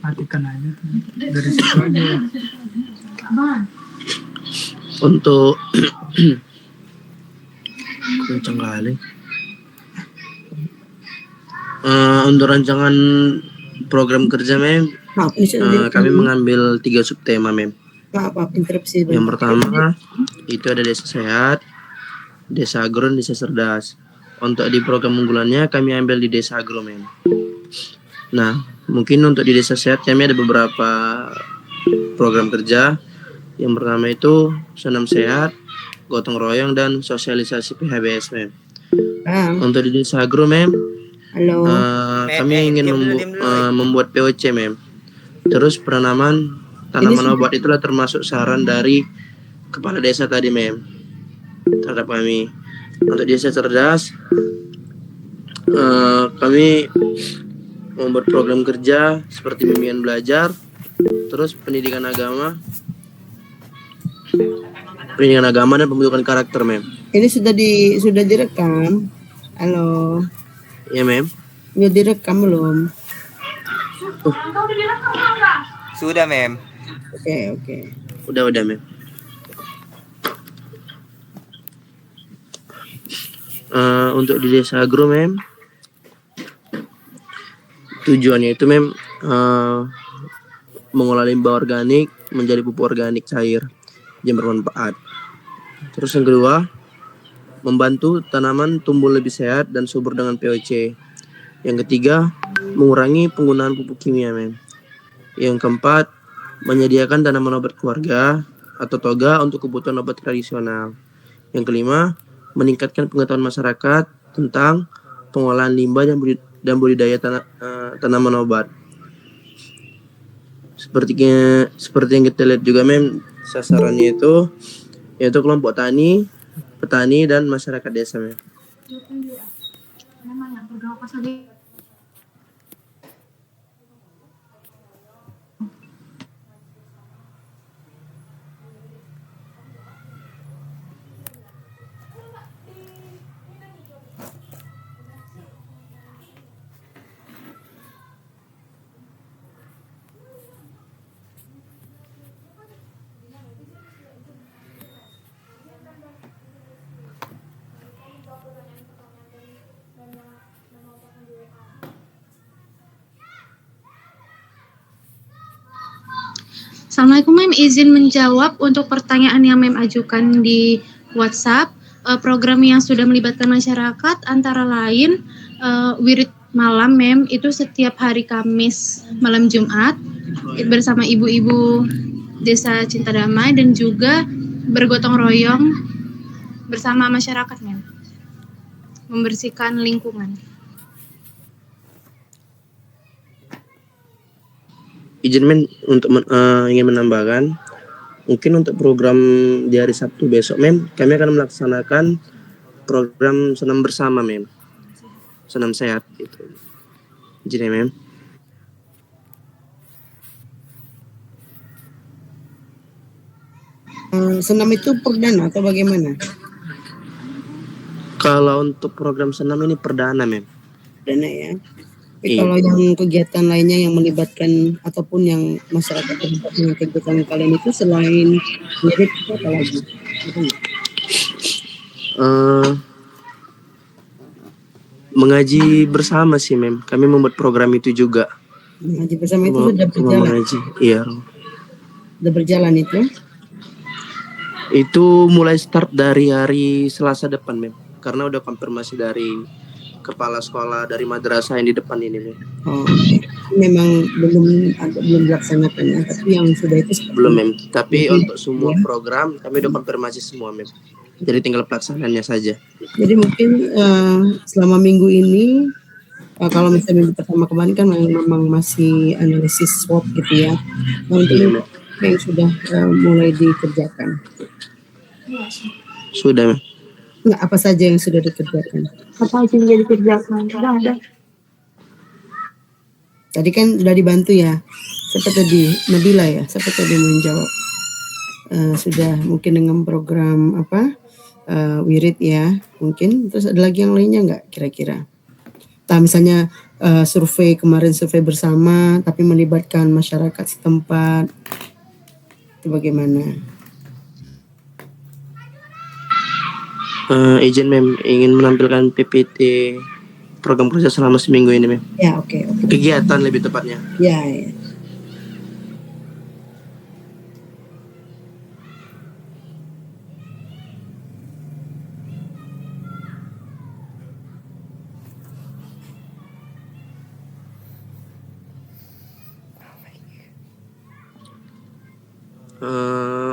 Matikan aja tuh. Dari situ aja. Untuk kencang kali. Untuk rancangan program kerja mem, kami mengambil 3 subtema mem. Interupsi. Yang pertama itu ada desa sehat, desa agro, dan desa cerdas. Untuk di program unggulannya kami ambil di desa agro mem. Nah, mungkin untuk di desa sehat kami ada beberapa program kerja. Yang pertama itu senam sehat, gotong royong, dan sosialisasi PHBS mem. Untuk di desa agro mem, kami ingin membuat POC mem. Terus penanaman tanaman obat itulah termasuk saran dari kepala desa tadi mem terhadap kami. Untuk desa cerdas, kami membuat program kerja seperti bimbingan belajar, terus pendidikan agama dan pembentukan karakter mem. Ini sudah direkam. Halo. Ya mem. Sudah direkam belum? Sudah mem. Oke. Udah mem. Untuk di desa agro mem, tujuannya itu mem mengolah limbah organik menjadi pupuk organik cair yang bermanfaat. Terus yang kedua, membantu tanaman tumbuh lebih sehat dan subur dengan POC. Yang ketiga, mengurangi penggunaan pupuk kimia mem. Yang keempat, menyediakan tanaman obat keluarga atau toga untuk kebutuhan obat tradisional. Yang kelima, meningkatkan pengetahuan masyarakat tentang pengolahan limbah dan budidaya tanaman obat. Seperti yang kita lihat juga mem, sasarannya itu yaitu kelompok tani, petani, dan masyarakat desa mem. Assalamualaikum Mem, izin menjawab untuk pertanyaan yang Mem ajukan di WhatsApp. Program yang sudah melibatkan masyarakat antara lain wirid malam Mem, itu setiap hari Kamis malam Jumat bersama ibu-ibu Desa Cinta Damai, dan juga bergotong royong bersama masyarakat Mem, membersihkan lingkungan. Izin mem untuk ingin menambahkan, mungkin untuk program di hari Sabtu besok mem, kami akan melaksanakan program senam bersama mem, senam sehat itu. Izin ya mem. Senam itu perdana atau bagaimana? Kalau untuk program senam ini perdana mem. Perdana ya. Tapi kalau yang kegiatan lainnya yang melibatkan ataupun yang masyarakat terlibat dengan kegiatan kalian itu selain wirid itu apa lagi? Mengaji bersama sih mem. Kami membuat program itu juga. Mengaji bersama itu sudah berjalan? Mengaji, iya. Sudah berjalan itu? Itu mulai start dari hari Selasa depan mem. Karena udah konfirmasi dari kepala sekolah dari madrasah yang di depan ini mem. Memang belum dilaksanakan ya, tapi yang sudah itu belum mem. Tapi untuk semua program kami udah konfirmasi semua mem. Jadi tinggal pelaksanaannya saja. Jadi mungkin selama minggu ini kalau misalnya minggu pertama kemarin kan memang masih analisis SWOT gitu ya. Untuk yang sudah mulai dikerjakan. Sudah mem. Enggak, apa saja yang sudah dikerjakan? Apa aja yang dikerjakan? Ada. Tadi kan sudah dibantu ya. Siapa tadi? Nabila ya. Siapa tadi menjawab? Sudah mungkin dengan program wirid ya. Mungkin terus ada lagi yang lainnya enggak kira-kira? Misalnya survei kemarin, survei bersama tapi melibatkan masyarakat setempat. Itu bagaimana? Izin Mem, ingin menampilkan PPT program kerja selama seminggu ini Mem. Ya, oke. Kegiatan lebih tepatnya. Ya.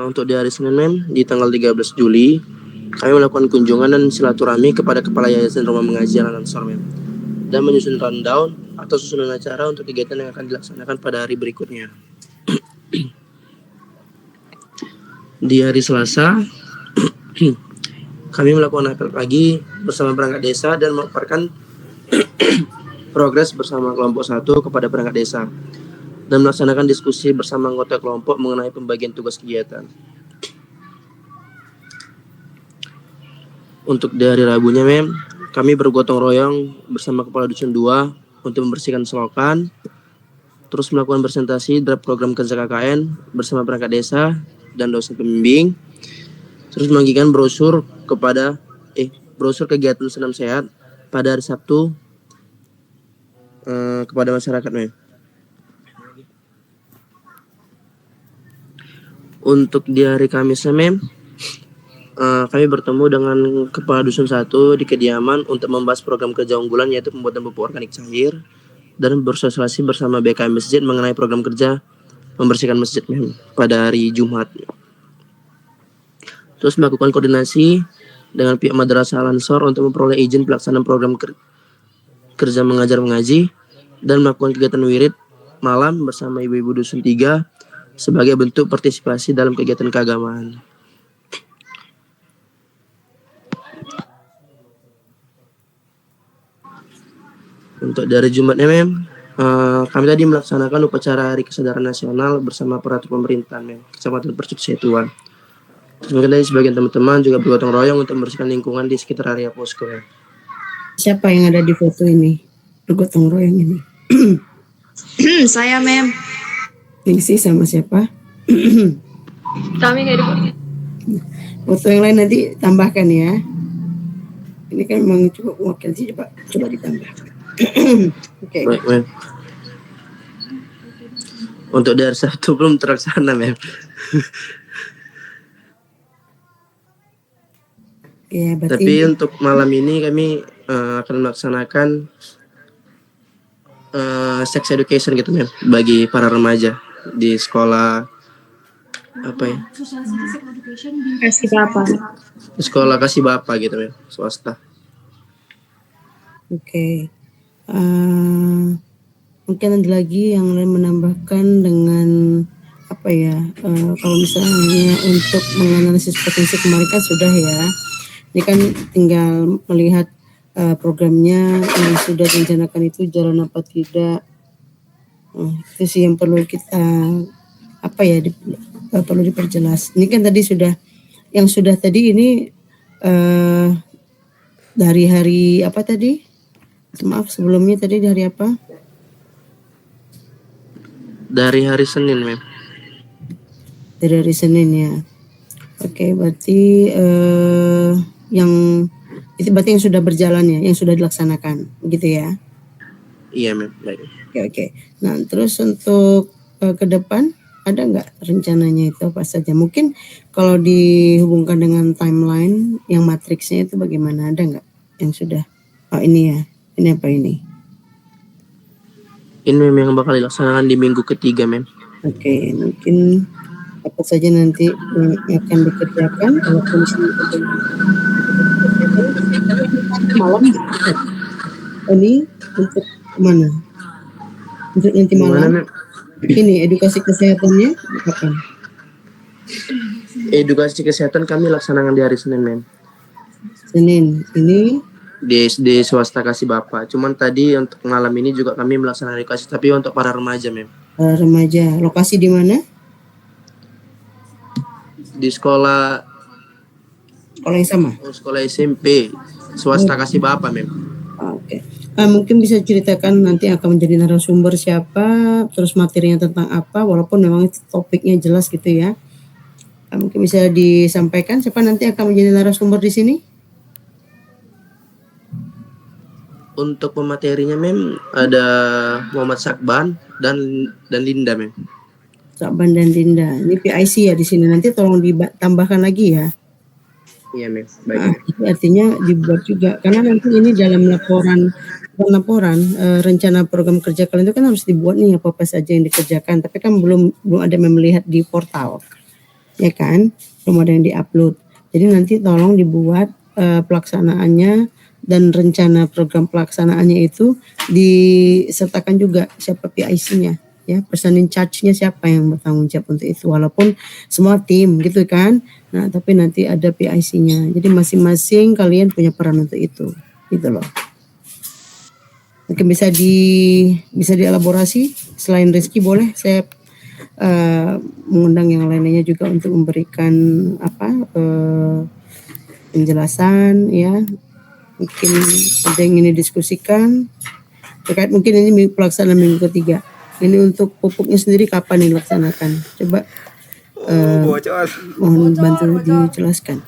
Untuk di hari Senin Mem, di tanggal 13 Juli, kami melakukan kunjungan dan silaturahmi kepada Kepala Yayasan Rumah Mengaji Al-Ansor Mem, dan menyusun rundown atau susunan acara untuk kegiatan yang akan dilaksanakan pada hari berikutnya. Di hari Selasa, kami melakukan apel pagi bersama perangkat desa dan memaparkan progres bersama kelompok 1 kepada perangkat desa, dan melaksanakan diskusi bersama anggota kelompok mengenai pembagian tugas kegiatan. Untuk di hari Rabunya Mem, kami bergotong royong bersama Kepala Dusun 2 untuk membersihkan selokan, terus melakukan presentasi draft program kerja KKN bersama perangkat desa dan dosen pembimbing, terus membagikan brosur kegiatan senam sehat pada hari Sabtu kepada masyarakat Mem. Untuk di hari Kamis Mem, kami bertemu dengan Kepala Dusun 1 di kediaman untuk membahas program kerja unggulan, yaitu pembuatan pupuk organik cair, dan bersosialisasi bersama BKM Masjid mengenai program kerja membersihkan masjid Mem pada hari Jumat. Terus melakukan koordinasi dengan pihak Madrasah Al-Ansor untuk memperoleh izin pelaksanaan program kerja mengajar mengaji, dan melakukan kegiatan wirid malam bersama ibu-ibu Dusun 3 sebagai bentuk partisipasi dalam kegiatan keagamaan. Untuk dari Jumatnya Mem, kami tadi melaksanakan upacara Hari Kesadaran Nasional bersama aparatur pemerintah Mem, Kecamatan Percut Setuan. Mungkin tadi sebagian teman-teman juga bergotong royong untuk membersihkan lingkungan di sekitar area posko Mem. Siapa yang ada di foto ini? Bergotong royong ini. Saya Mem. Ningsi sama siapa? Kami nggak di Foto yang lain nanti tambahkan ya. Ini kan memang coba wakil sih, coba ditambah. Oke. Baik Mem. Untuk dari Sabtu belum terlaksana Mem. Ya, berarti Tapi untuk malam ini kami akan melaksanakan sex education gitu Mem, bagi para remaja di sekolah apa ya? kasih Bapak. Di sekolah kasih bapak gitu Mem, swasta. Oke. Mungkin ada lagi yang lain menambahkan dengan apa ya? Kalau misalnya untuk menganalisis potensi kemarin kan sudah ya. Ini kan tinggal melihat programnya yang sudah direncanakan itu jalan apa tidak. Itu sih yang perlu kita perlu diperjelas. Ini kan tadi sudah tadi ini dari hari apa tadi? Maaf sebelumnya tadi dari apa? Dari hari Senin Mem. Dari hari Senin ya. Oke, berarti itu berarti yang sudah berjalan ya, yang sudah dilaksanakan, begitu ya? Iya Mem. Baik. Oke. Nah, terus untuk ke depan ada nggak rencananya itu apa saja? Mungkin kalau dihubungkan dengan timeline yang matriksnya itu bagaimana? Ada nggak yang sudah? Oh ini ya, ini apa ini? Ini Mem yang bakal dilaksanakan di minggu ketiga Mem. Oke, mungkin apa saja nanti yang akan dikerjakan kalau kondisi malam ini untuk mana? Untuk nanti malam? Mem? Ini edukasi kesehatannya kapan? Edukasi kesehatan kami laksanakan di hari Senin Mem. Senin ini Di SD swasta kasih bapak. Cuman tadi untuk malam ini juga kami melaksanakan edukasi, tapi untuk para remaja Mem. remaja. Lokasi di mana? Di sekolah Sekolah yang sama. sekolah SMP swasta kasih bapak Mem. Oke. Mungkin bisa ceritakan nanti akan menjadi narasumber siapa, terus materinya tentang apa, walaupun memang topiknya jelas gitu ya. Mungkin bisa disampaikan siapa nanti akan menjadi narasumber di sini? Untuk pematerinya mem ada Muhammad Sakban dan Linda mem. Sakban dan Dinda. Ini PIC ya di sini. Nanti tolong ditambahkan lagi ya. Iya mem, baik. Jadi artinya dibuat juga karena nanti ini dalam laporan rencana program kerja kalian itu kan harus dibuat nih apa saja yang dikerjakan, tapi kan belum ada yang melihat di portal, ya kan? Belum ada yang diupload. Jadi nanti tolong dibuat pelaksanaannya dan rencana program pelaksanaannya itu disertakan juga siapa PIC-nya. Ya, person in charge-nya siapa yang bertanggung jawab untuk itu, walaupun semua tim gitu kan. Nah, tapi nanti ada PIC-nya. Jadi masing-masing kalian punya peran untuk itu. Gitu loh. Mungkin bisa dielaborasi. Selain Rizky boleh saya mengundang yang lainnya juga untuk memberikan penjelasan ya. Mungkin ada yang ingin didiskusikan terkait mungkin ini pelaksanaan minggu ketiga. Ini untuk pupuknya sendiri kapan dilaksanakan? Coba Bocor. mohon bantu dijelaskan.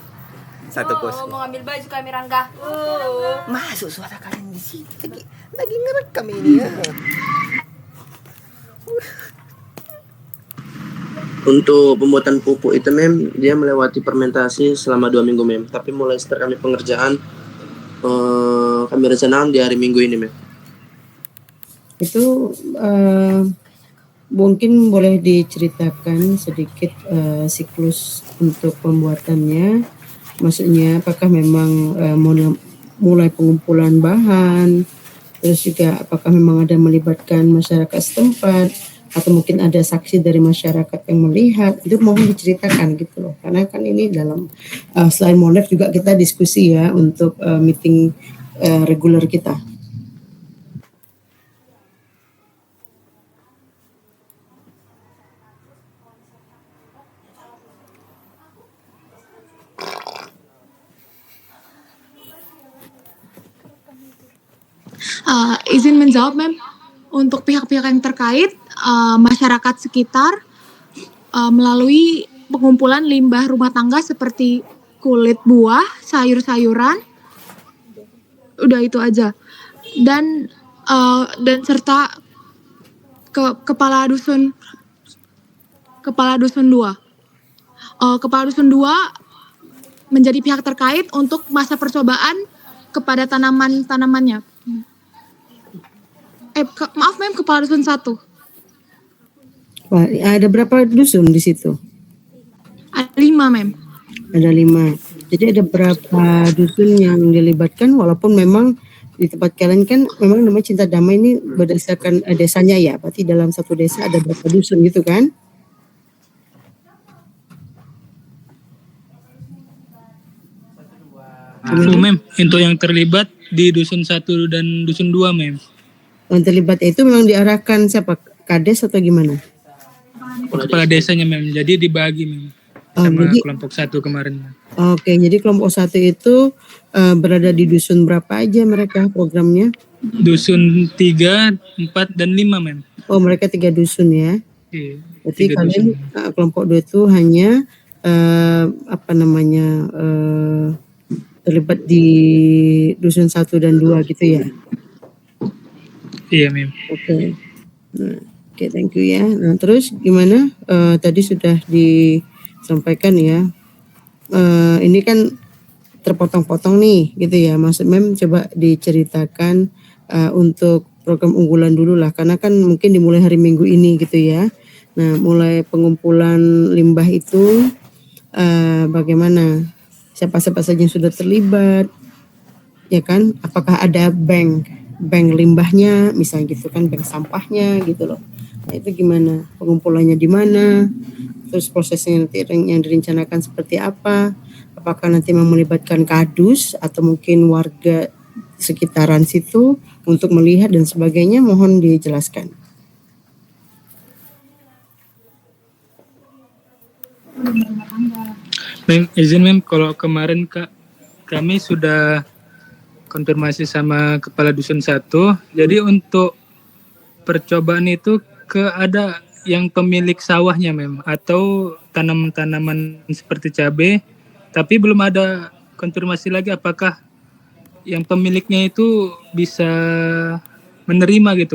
Satu pos. Mau ngambil baju kami Rangga. Masuk suara kalian di sini. Lagi ngerekam ini ya. Untuk pembuatan pupuk itu mem dia melewati fermentasi selama 2 minggu mem. Tapi mulai start kami pengerjaan kami rencanakan di hari Minggu ini mem. Itu mungkin boleh diceritakan sedikit siklus untuk pembuatannya. Maksudnya apakah memang mulai pengumpulan bahan, terus juga apakah memang ada melibatkan masyarakat setempat atau mungkin ada saksi dari masyarakat yang melihat, itu mohon diceritakan gitu loh. Karena kan ini dalam selain Monef juga kita diskusi ya untuk meeting reguler kita. Izin menjawab, Mem. Untuk pihak-pihak yang terkait, masyarakat sekitar melalui pengumpulan limbah rumah tangga seperti kulit buah, sayur-sayuran, udah itu aja. Dan serta kepala dusun 2. Kepala dusun 2 menjadi pihak terkait untuk masa percobaan kepada tanamannya. Maaf Mem, kepala dusun 1. Wah, ada berapa dusun di situ? Ada 5 Mem. Ada 5. Jadi ada berapa dusun yang dilibatkan, walaupun memang di tempat kalian kan memang namanya Cinta Damai ini berdasarkan desanya ya, berarti dalam satu desa ada berapa dusun gitu kan? Mem, untuk yang terlibat di dusun 1 dan dusun 2 mem. Yang terlibat itu memang diarahkan siapa? Kades atau gimana? Kepala desanya mem, jadi dibagi mem. Sama kelompok 1 kemarin. Oke, jadi kelompok 1 itu berada di dusun berapa aja mereka programnya? Dusun 3, 4, dan 5 mem. Oh, mereka 3 dusun ya. Iya, Berarti 3 kalian dusun. kelompok 2 itu hanya terlibat di dusun 1 dan 2 gitu ya. Iya mem. Oke. Nah, oke, thank you ya. Nah, terus gimana? Tadi sudah disampaikan ya. Ini kan terpotong-potong nih gitu ya. Maksud Mem coba diceritakan untuk program unggulan dulu lah, karena kan mungkin dimulai hari Minggu ini gitu ya. Nah, mulai pengumpulan limbah itu bagaimana? Siapa-siapa saja yang sudah terlibat, ya kan? Apakah ada bank limbahnya, misalnya gitu kan, bank sampahnya gitu loh. Nah, itu gimana? Pengumpulannya di mana? Terus prosesnya nanti yang direncanakan seperti apa? Apakah nanti melibatkan kadus atau mungkin warga sekitaran situ untuk melihat dan sebagainya? Mohon dijelaskan. Mem, izin mem, kalau kemarin kami sudah konfirmasi sama kepala dusun 1. Jadi untuk percobaan itu ada yang pemilik sawahnya atau tanaman-tanaman seperti cabai, tapi belum ada konfirmasi lagi apakah yang pemiliknya itu bisa menerima gitu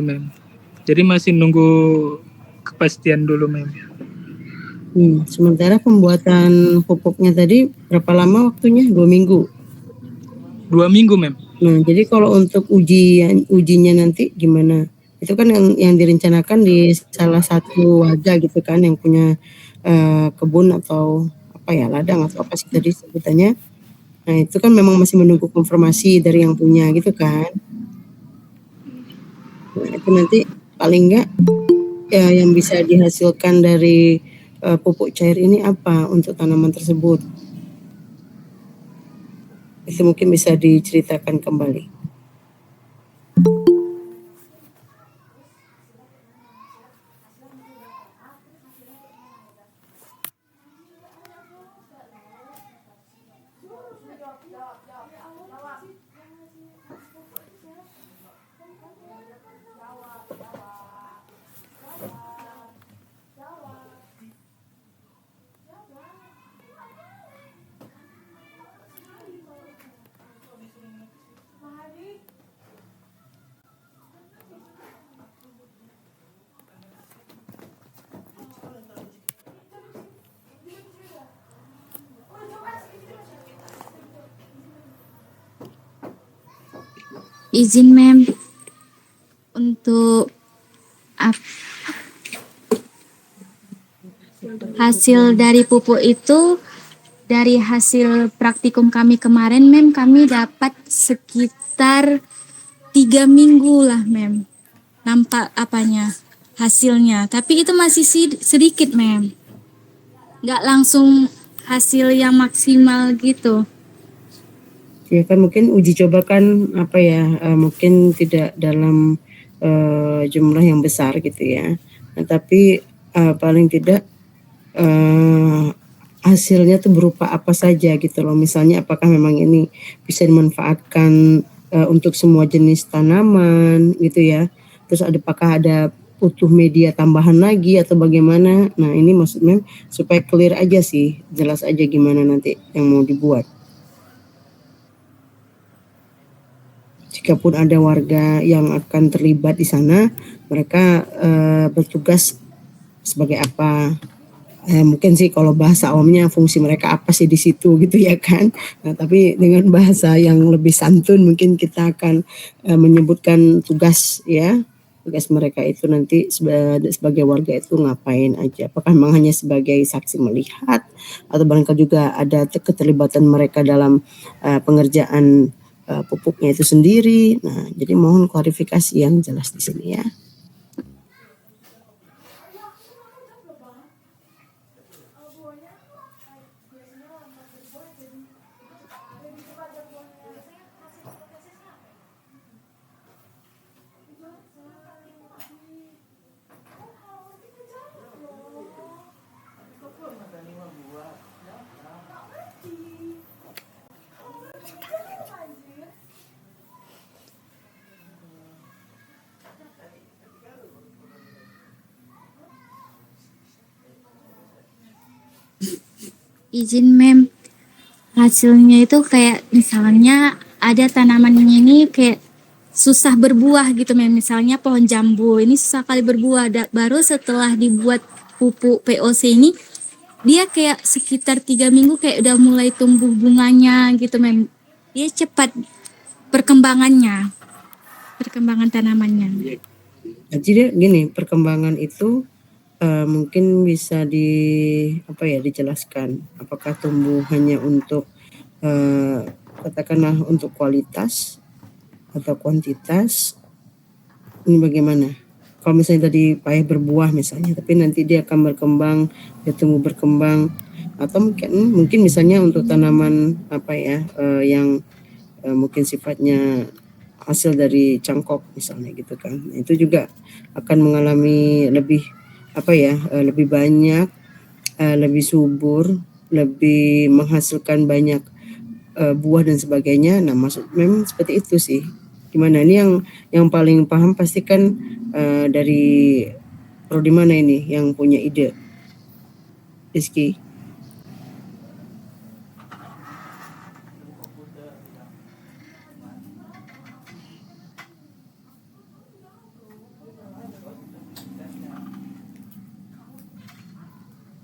Jadi masih nunggu kepastian dulu Sementara pembuatan pupuknya tadi berapa lama waktunya? 2 minggu. 2 minggu Nah, jadi kalau untuk ujinya nanti gimana? Itu kan yang direncanakan di salah satu warga gitu kan yang punya kebun atau ladang atau apa sih tadi sebutannya. Nah, itu kan memang masih menunggu konfirmasi dari yang punya gitu kan. Nah, itu nanti paling enggak yang bisa dihasilkan dari pupuk cair ini apa untuk tanaman tersebut? Itu mungkin bisa diceritakan kembali. Izin untuk hasil dari pupuk itu, dari hasil praktikum kami kemarin kami dapat sekitar 3 minggu lah nampak hasilnya, tapi itu masih sedikit nggak langsung hasil yang maksimal gitu. Ya kan mungkin uji coba kan mungkin tidak dalam jumlah yang besar gitu ya. Nah, tapi paling tidak hasilnya tuh berupa apa saja gitu loh. Misalnya apakah memang ini bisa dimanfaatkan untuk semua jenis tanaman gitu ya. Terus apakah ada butuh media tambahan lagi atau bagaimana. Nah, ini maksudnya supaya clear aja sih, jelas aja gimana nanti yang mau dibuat. Jikapun ada warga yang akan terlibat di sana, mereka bertugas sebagai apa? Mungkin sih kalau bahasa awamnya fungsi mereka apa sih di situ gitu ya kan. Nah, tapi dengan bahasa yang lebih santun mungkin kita akan menyebutkan tugas ya. Tugas mereka itu nanti sebagai warga itu ngapain aja. Apakah memang hanya sebagai saksi melihat atau barangkali juga ada keterlibatan mereka dalam pengerjaan pupuknya itu sendiri. Nah, jadi mohon klarifikasi yang jelas di sini ya. Izin hasilnya itu kayak misalnya ada tanamannya ini kayak susah berbuah gitu misalnya pohon jambu ini susah kali berbuah, baru setelah dibuat pupuk POC ini dia kayak sekitar 3 minggu kayak udah mulai tumbuh bunganya gitu dia cepat perkembangan tanamannya. Jadi gini, perkembangan itu mungkin bisa dijelaskan apakah tumbuh hanya untuk katakanlah untuk kualitas atau kuantitas, ini bagaimana? Kalau misalnya tadi payah berbuah misalnya, tapi nanti dia akan berkembang, dia tumbuh berkembang, atau mungkin misalnya untuk tanaman yang mungkin sifatnya hasil dari cangkok misalnya gitu kan, itu juga akan mengalami lebih lebih banyak, lebih subur, lebih menghasilkan banyak buah dan sebagainya. Nah, maksud memang seperti itu sih. Gimana ini yang paling paham pasti kan dari prodi mana ini yang punya ide? Rizky.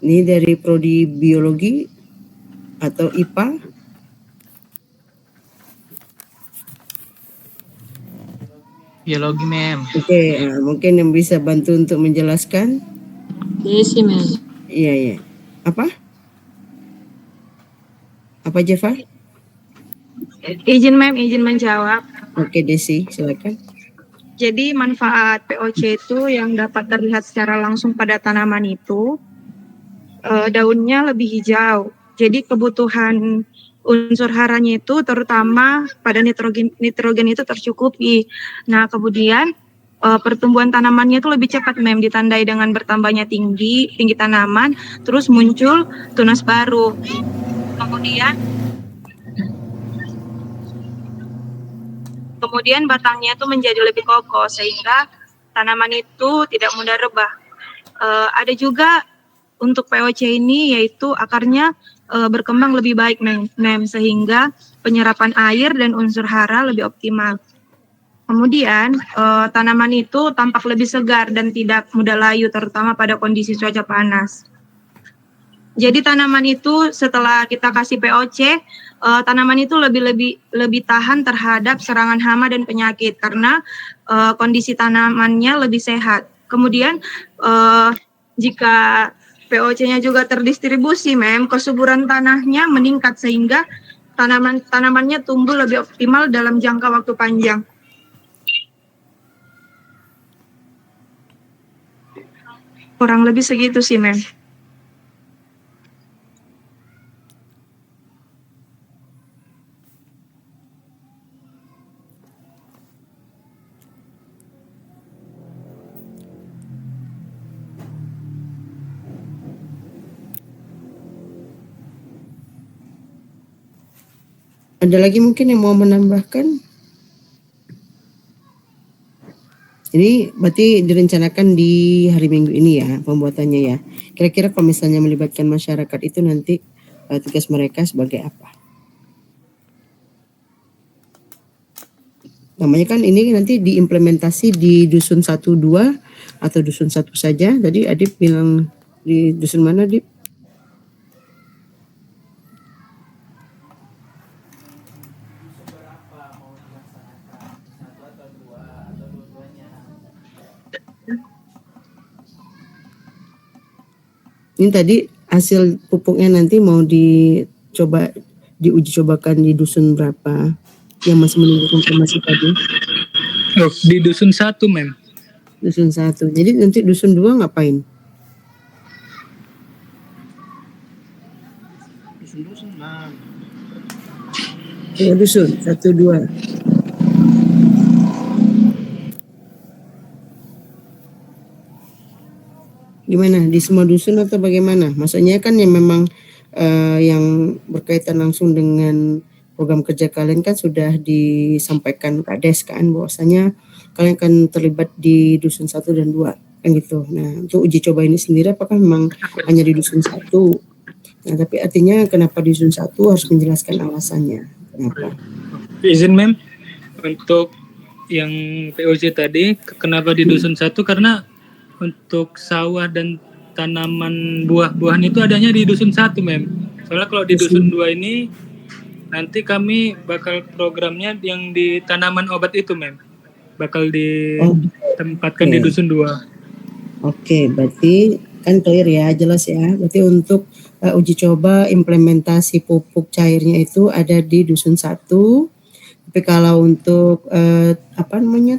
Ini dari prodi biologi atau IPA? Biologi, Mem. Oke, mungkin yang bisa bantu untuk menjelaskan? Desi, Mem. Iya. Apa Jeva? Izin, Mem, izin menjawab. Oke, Desi, silakan. Jadi manfaat POC itu yang dapat terlihat secara langsung pada tanaman itu daunnya lebih hijau. Jadi kebutuhan unsur haranya itu terutama pada nitrogen itu tercukupi. Nah, kemudian pertumbuhan tanamannya itu lebih cepat, Mem, ditandai dengan bertambahnya tinggi tanaman, terus muncul tunas baru. Kemudian batangnya itu menjadi lebih kokoh sehingga tanaman itu tidak mudah rebah. Ada juga untuk POC ini yaitu akarnya berkembang lebih baik, Mem, sehingga penyerapan air dan unsur hara lebih optimal. Kemudian tanaman itu tampak lebih segar dan tidak mudah layu terutama pada kondisi cuaca panas. Jadi tanaman itu setelah kita kasih POC, tanaman itu lebih tahan terhadap serangan hama dan penyakit karena kondisi tanamannya lebih sehat. Kemudian jika POC-nya juga terdistribusi, Mem, kesuburan tanahnya meningkat sehingga tanamannya tumbuh lebih optimal dalam jangka waktu panjang. Kurang lebih segitu sih, Mem. Ada lagi mungkin yang mau menambahkan? Ini berarti direncanakan di hari Minggu ini ya pembuatannya ya. Kira-kira kalau misalnya melibatkan masyarakat itu nanti tugas mereka sebagai apa? Namanya kan ini nanti diimplementasi di dusun 1, 2 atau dusun 1 saja. Tadi Adip bilang di dusun mana, Adip? Ini tadi hasil pupuknya nanti mau diuji cobakan di dusun berapa? Yang masih menunggu konfirmasi tadi. Oh, di dusun 1, Mem. Dusun 1. Jadi nanti dusun 2 ngapain? Dusun-dusun, Mam. Ya, dusun 1, 2. Gimana? Di semua dusun atau bagaimana? Maksudnya kan yang memang yang berkaitan langsung dengan program kerja kalian kan sudah disampaikan Kades kan bahwasanya kalian akan terlibat di dusun 1 dan 2 kan gitu. Nah, untuk uji coba ini sendiri apakah memang hanya di dusun 1? Nah, tapi artinya kenapa di dusun 1 harus menjelaskan alasannya. Kenapa? Izin, Mem, untuk yang POC tadi kenapa di dusun 1 karena untuk sawah dan tanaman buah-buahan itu adanya di dusun 1, Mem. Soalnya kalau di dusun 2 ini nanti kami bakal programnya yang di tanaman obat itu, Mem. Bakal ditempatkan di dusun 2. Oke, berarti kan clear ya, jelas ya. Berarti untuk uji coba implementasi pupuk cairnya itu ada di dusun 1. Tapi kalau untuk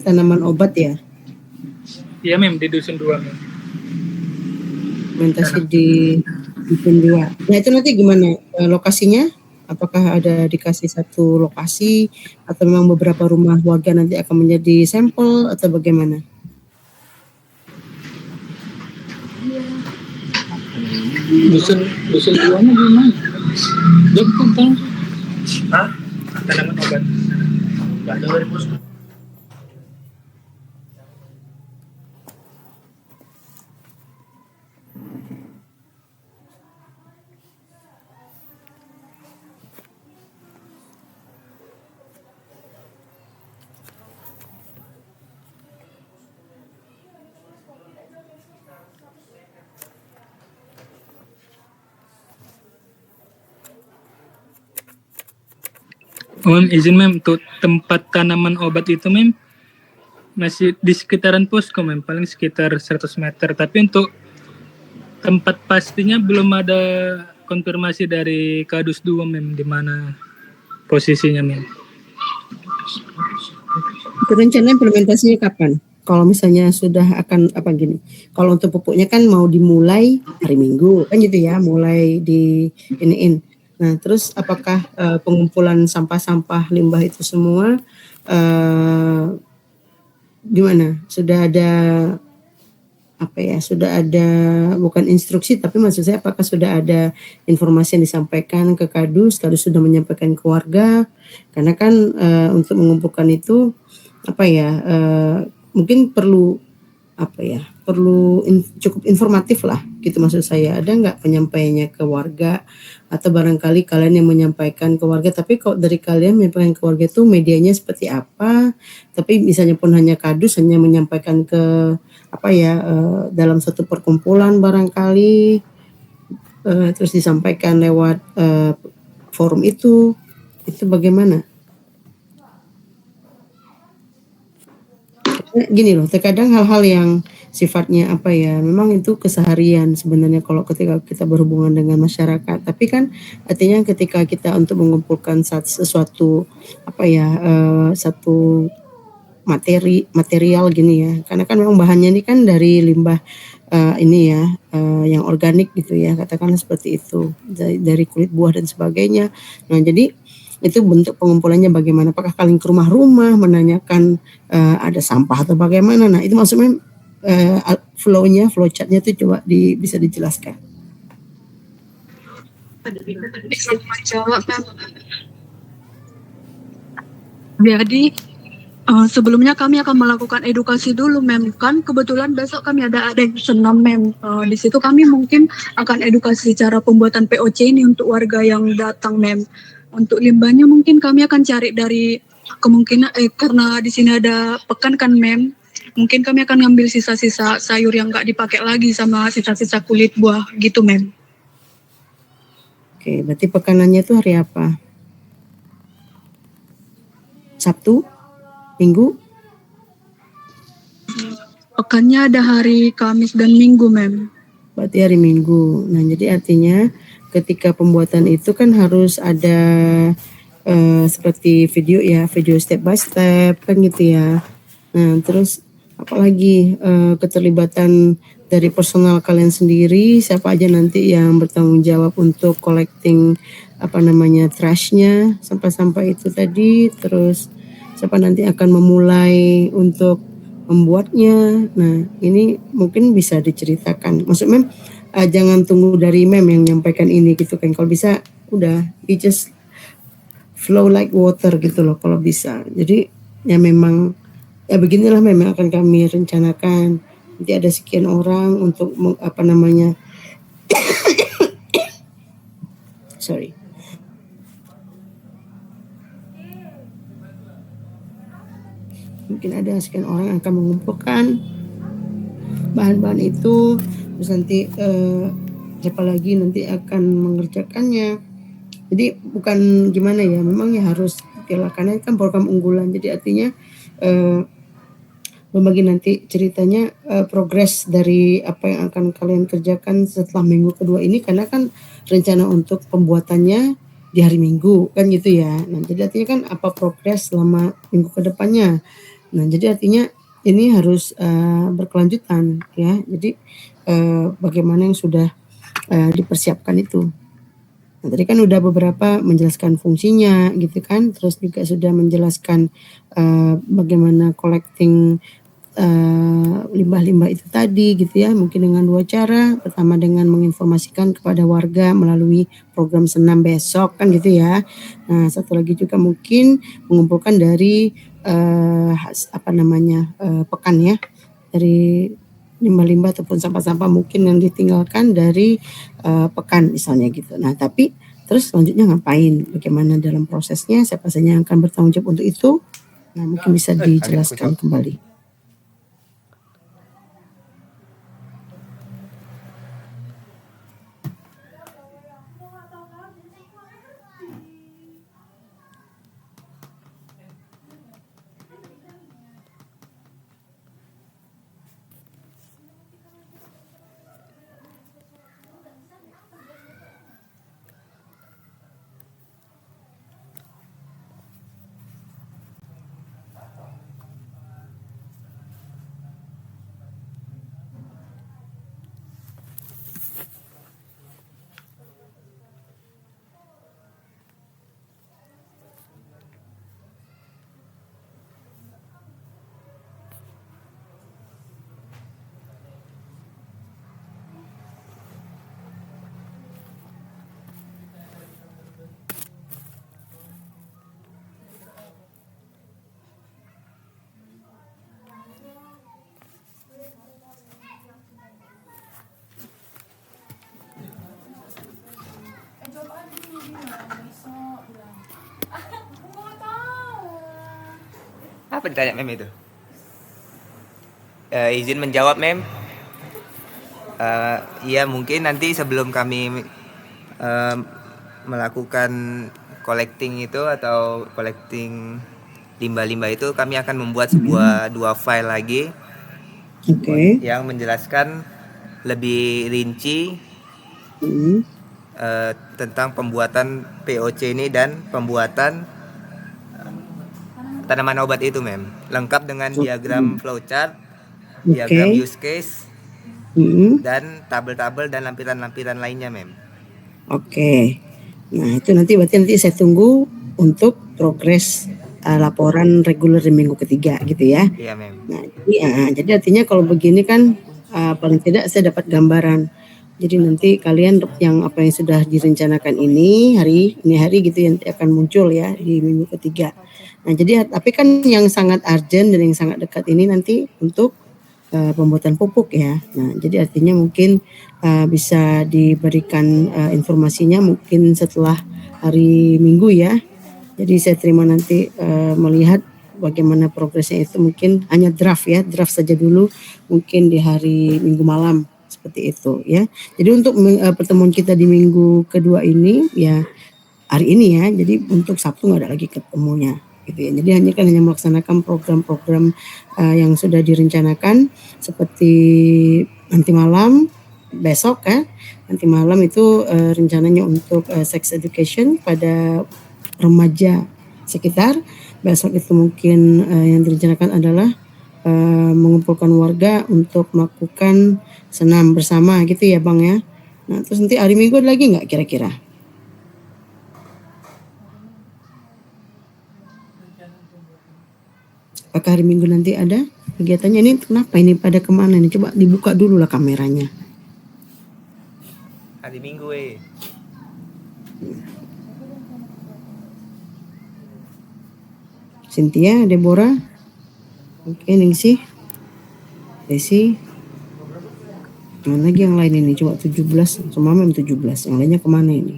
tanaman obat ya? Iya, Mem, di dusun 2, Mem. Implementasi di dusun 2. Nah, itu nanti gimana lokasinya? Apakah ada dikasih satu lokasi atau memang beberapa rumah warga nanti akan menjadi sampel atau bagaimana? Dusun 2-nya gimana? Tanaman obat. Izin mem, untuk tempat tanaman obat itu mem masih di sekitaran posko mem, paling sekitar 100 meter. Tapi untuk tempat pastinya belum ada konfirmasi dari Kadus 2 mem, di mana posisinya mem. Rencana implementasinya kapan? Kalau misalnya sudah akan apa gini, kalau untuk pupuknya kan mau dimulai hari Minggu kan gitu ya, mulai di iniin. Nah, terus apakah pengumpulan sampah-sampah limbah itu semua gimana? Sudah ada apa ya? Sudah ada bukan instruksi, tapi maksud saya apakah sudah ada informasi yang disampaikan ke Kadus? Kadus sudah menyampaikan ke warga, karena kan untuk mengumpulkan itu apa ya? Mungkin perlu apa ya? Perlu cukup informatif lah, gitu maksud saya. Ada nggak penyampaiannya ke warga, atau barangkali kalian yang menyampaikan ke warga, tapi kalau dari kalian menyampaikan ke warga itu medianya seperti apa? Tapi misalnya pun hanya Kadus hanya menyampaikan ke apa ya, dalam satu perkumpulan barangkali, terus disampaikan lewat forum itu bagaimana? Gini loh, terkadang hal-hal yang sifatnya apa ya, memang itu keseharian sebenarnya kalau ketika kita berhubungan dengan masyarakat. Tapi kan artinya ketika kita untuk mengumpulkan sesuatu apa ya, satu material gini ya, karena kan memang bahannya ini kan dari limbah ini ya, yang organik gitu ya, katakanlah seperti itu, dari kulit buah dan sebagainya. Nah, jadi itu bentuk pengumpulannya bagaimana? Apakah kalian ke rumah-rumah menanyakan ada sampah atau bagaimana? Nah, itu maksudnya flow chartnya itu coba bisa dijelaskan. Bisa menjawab, Mem. Jadi sebelumnya kami akan melakukan edukasi dulu, Mem. Kan kebetulan besok kami ada yang senam, Mem. Di situ kami mungkin akan edukasi cara pembuatan POC ini untuk warga yang datang, Mem. Untuk limbahnya mungkin kami akan cari dari kemungkinan karena di sini ada pekan kan, Mem. Mungkin kami akan ngambil sisa-sisa sayur yang nggak dipakai lagi sama sisa-sisa kulit buah gitu, Mem. Oke, berarti pekanannya itu hari apa? Sabtu? Minggu? Pekannya ada hari Kamis dan Minggu, Mem. Berarti hari Minggu. Nah, jadi artinya ketika pembuatan itu kan harus ada seperti video ya, video step by step kan gitu ya. Nah, terus apalagi keterlibatan dari personal kalian sendiri, siapa aja nanti yang bertanggung jawab untuk collecting apa namanya trashnya, sampah-sampah itu tadi, terus siapa nanti akan memulai untuk membuatnya. Nah, ini mungkin bisa diceritakan. Maksudnya jangan tunggu dari Mem yang menyampaikan ini gitu kan. Kalau bisa udah you just flow like water gitu loh kalau bisa. Jadi ya memang ya beginilah memang akan kami rencanakan. Nanti ada sekian orang untuk apa namanya sorry. Mungkin ada sekian orang yang akan mengumpulkan bahan-bahan itu, terus nanti siapa lagi nanti akan mengerjakannya. Jadi bukan gimana ya, memang ya harus karena kan program unggulan. Jadi artinya berbagi nanti ceritanya progres dari apa yang akan kalian kerjakan setelah minggu kedua ini, karena kan rencana untuk pembuatannya di hari Minggu kan gitu ya. Nah, jadi artinya kan apa progres selama minggu ke depannya. Nah, jadi artinya ini harus berkelanjutan ya. Jadi bagaimana yang sudah dipersiapkan itu. Nah, tadi kan udah beberapa menjelaskan fungsinya gitu kan, terus juga sudah menjelaskan bagaimana collecting limbah-limbah itu tadi gitu ya, mungkin dengan 2 cara. Pertama dengan menginformasikan kepada warga melalui program senam besok kan gitu ya. Nah, satu lagi juga mungkin mengumpulkan dari pekan ya, dari limbah-limbah ataupun sampah-sampah mungkin yang ditinggalkan dari pekan misalnya gitu. Nah, tapi terus selanjutnya ngapain? Bagaimana dalam prosesnya? Siapa saja yang akan bertanggung jawab untuk itu? Nah, mungkin bisa dijelaskan kembali. Apa ditanya Mem itu? Izin menjawab Mem. Iya mungkin nanti sebelum kami melakukan collecting itu atau collecting limbah-limbah itu, kami akan membuat dua file lagi yang menjelaskan lebih rinci tentang pembuatan POC ini dan pembuatan tanaman obat itu Mem, lengkap dengan diagram flowchart, diagram use case, dan tabel-tabel dan lampiran-lampiran lainnya Mem. Oke. Nah, itu nanti saya tunggu untuk progres laporan reguler di minggu ketiga gitu ya. Iya Mem. Nah, jadi artinya kalau begini kan paling tidak saya dapat gambaran. Jadi nanti kalian yang apa yang sudah direncanakan ini hari gitu yang akan muncul ya di minggu ketiga. Nah, jadi tapi kan yang sangat urgent dan yang sangat dekat ini nanti untuk pembuatan pupuk ya. Nah, jadi artinya mungkin bisa diberikan informasinya mungkin setelah hari Minggu ya. Jadi saya terima nanti melihat bagaimana progresnya itu, mungkin hanya draft saja dulu mungkin di hari Minggu malam seperti itu ya. Jadi untuk pertemuan kita di minggu kedua ini ya hari ini ya. Jadi untuk Sabtu nggak ada lagi ketemunya gitu ya. Jadi hanya melaksanakan program-program yang sudah direncanakan seperti nanti malam besok ya. Nanti malam itu rencananya untuk sex education pada remaja sekitar. Besok itu mungkin yang direncanakan adalah mengumpulkan warga untuk melakukan senam bersama gitu ya Bang ya. Nah, terus nanti hari Minggu ada lagi nggak kira-kira? Apakah hari Minggu nanti ada kegiatannya? Ini kenapa ini pada kemana nih? Coba dibuka dulu lah kameranya. Hari Minggu Cynthia, Deborah, oke, Ningsih, Desi, mana lagi yang lain ini? Coba 17, semua memang 17, yang lainnya kemana ini?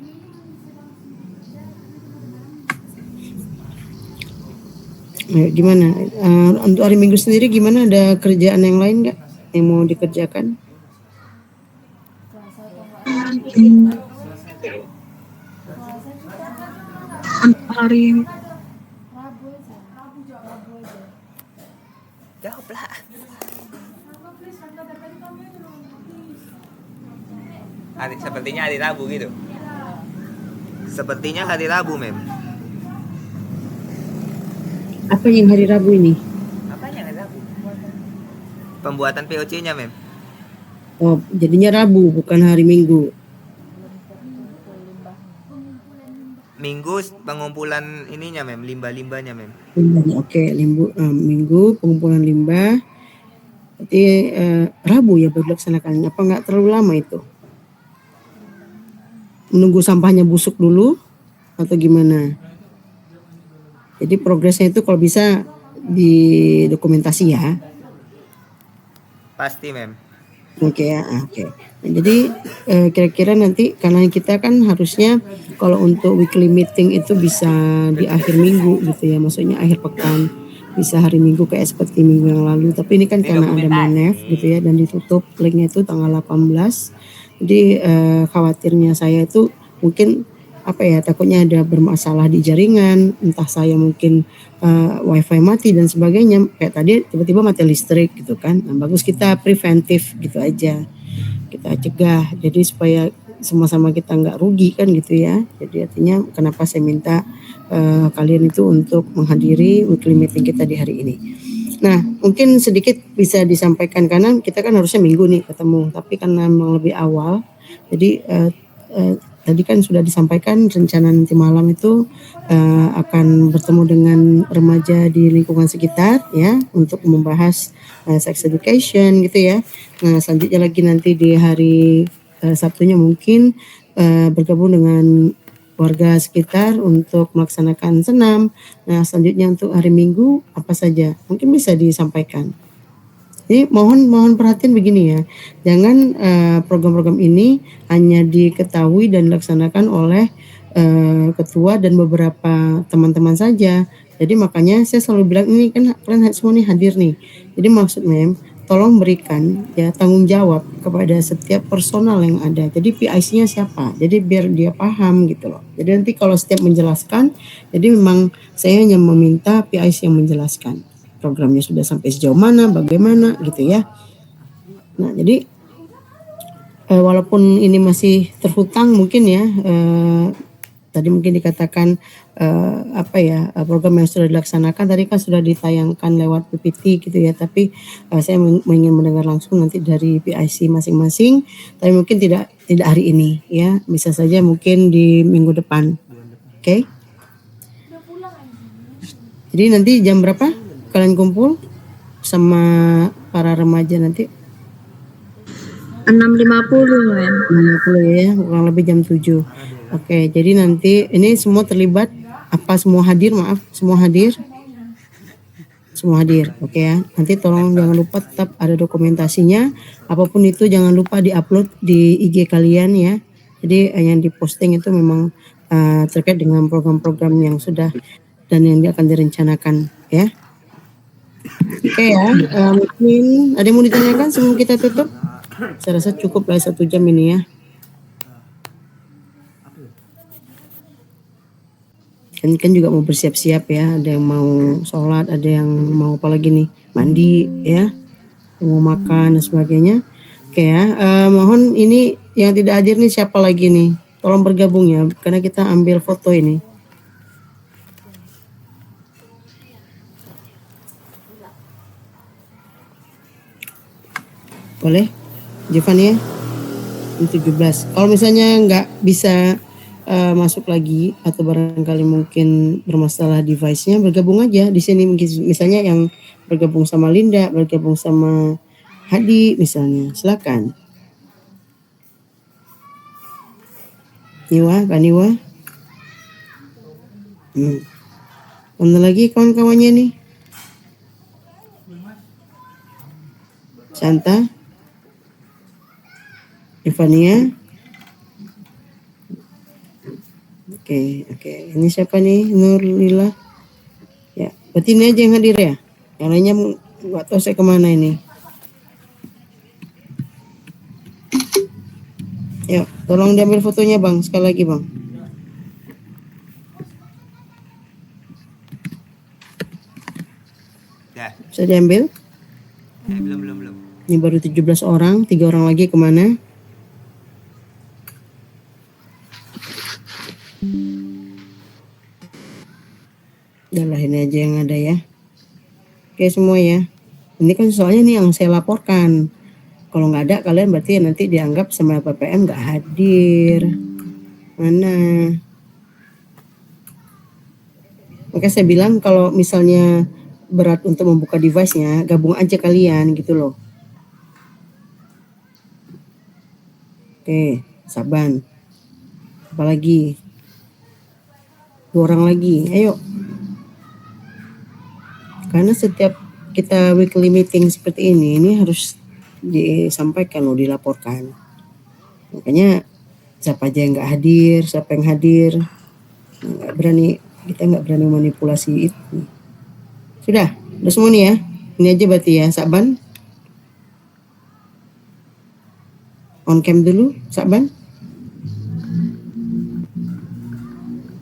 Gimana? Untuk hari Minggu sendiri gimana? Ada kerjaan yang lain nggak yang mau dikerjakan? Hari jawablah. Sepertinya hari Rabu gitu. Sepertinya hari Rabu Mem. Apa yang hari Rabu ini? Apanya hari Rabu? Pembuatan POC-nya Mem. Oh, jadinya Rabu bukan hari Minggu. Minggu pengumpulan ininya Mem, limbah-limbahnya Mem. Oke, Minggu pengumpulan limbah. Berarti Rabu ya baru dilaksanakan. Apa nggak terlalu lama itu? Menunggu sampahnya busuk dulu atau gimana? Jadi progresnya itu kalau bisa didokumentasi ya. Pasti, Mem. Oke ya, oke. Nah, jadi kira-kira nanti karena kita kan harusnya kalau untuk weekly meeting itu bisa di akhir minggu gitu ya, maksudnya akhir pekan, bisa hari Minggu kayak seperti minggu yang lalu. Tapi ini kan Ini karena ada dokumentasi. Manef gitu ya dan ditutup linknya itu tanggal 18. Jadi khawatirnya saya itu mungkin apa ya, takutnya ada bermasalah di jaringan, entah saya mungkin wifi mati dan sebagainya. Kayak tadi tiba-tiba mati listrik gitu kan. Nah, bagus kita preventif gitu aja. Kita cegah. Jadi supaya sama-sama kita nggak rugi kan gitu ya. Jadi artinya kenapa saya minta kalian itu untuk menghadiri weekly meeting kita di hari ini. Nah, mungkin sedikit bisa disampaikan karena kita kan harusnya Minggu nih ketemu, tapi karena memang lebih awal, jadi tadi kan sudah disampaikan rencana nanti malam itu akan bertemu dengan remaja di lingkungan sekitar ya untuk membahas sex education gitu ya. Nah, selanjutnya lagi nanti di hari Sabtunya mungkin bergabung dengan warga sekitar untuk melaksanakan senam. Nah, selanjutnya untuk hari Minggu apa saja mungkin bisa disampaikan. Jadi mohon perhatian begini ya, jangan program-program ini hanya diketahui dan dilaksanakan oleh ketua dan beberapa teman-teman saja. Jadi makanya saya selalu bilang ini kan kalian semua nih hadir nih. Jadi maksud Mem, tolong berikan ya tanggung jawab kepada setiap personal yang ada. Jadi PIC-nya siapa? Jadi biar dia paham gitu loh. Jadi nanti kalau setiap menjelaskan, jadi memang saya hanya meminta PIC yang menjelaskan. Programnya sudah sampai sejauh mana, bagaimana gitu ya. Nah, jadi walaupun ini masih terhutang mungkin ya, tadi mungkin dikatakan program yang sudah dilaksanakan tadi kan sudah ditayangkan lewat PPT gitu ya, tapi saya ingin mendengar langsung nanti dari PIC masing-masing, tapi mungkin tidak hari ini ya, bisa saja mungkin di minggu depan. Oke? Jadi nanti jam berapa kalian kumpul sama para remaja nanti? 6.50 Mem. 6.50 ya, kurang lebih jam 7. Oke, jadi nanti ini semua terlibat, apa semua hadir, maaf, semua hadir? Semua hadir, oke ya. Nanti tolong jangan lupa tetap ada dokumentasinya, apapun itu jangan lupa diupload di IG kalian ya. Jadi yang diposting itu memang terkait dengan program-program yang sudah dan yang akan direncanakan ya. Oke ya, mungkin ada yang mau ditanyakan sebelum kita tutup? Saya rasa cukup lah 1 jam ini ya. Kan juga mau bersiap-siap ya, ada yang mau sholat, ada yang mau apa lagi nih, mandi ya, mau makan dan sebagainya. Oke ya, mohon ini yang tidak hadir nih siapa lagi nih, tolong bergabung ya, karena kita ambil foto ini. Boleh, Giovanni ya, 17. Kalau misalnya nggak bisa masuk lagi atau barangkali mungkin bermasalah device-nya, bergabung aja di sini, misalnya yang bergabung sama Linda, bergabung sama Hadi misalnya, silakan. Niwa, Kak Niwa. Mana lagi kawan-kawannya nih? Santa, Ivania. Oke. Ini siapa nih? Nurlila. Ya, berarti ini aja yang hadir ya. Yang lainnya nggak tahu saya kemana ini. Yuk, tolong diambil fotonya Bang, sekali lagi Bang. Ya. Bisa diambil? Belum. Ini baru 17 orang, 3 orang lagi kemana? Udah ini aja yang ada ya. Oke semua ya. Ini kan soalnya nih yang saya laporkan. Kalau nggak ada kalian berarti nanti dianggap sama PPM nggak hadir. Mana? Makanya saya bilang kalau misalnya berat untuk membuka device-nya, gabung aja kalian gitu loh. Oke, Saban. Apalagi? 2 orang lagi, ayo. Karena setiap kita weekly meeting seperti ini harus disampaikan loh, dilaporkan. Makanya siapa aja yang nggak hadir, siapa yang hadir, kita nggak berani manipulasi itu. Sudah semua nih ya. Ini aja berarti ya, Saban. On cam dulu, Saban.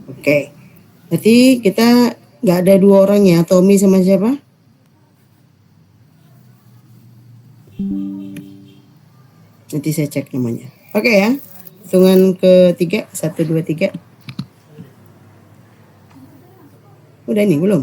Oke. Berarti kita nggak ada 2 orang ya, Tommy sama siapa? Nanti saya cek namanya. Oke ya. Hitungan ketiga, 1, 2, 3. Udah nih, belum?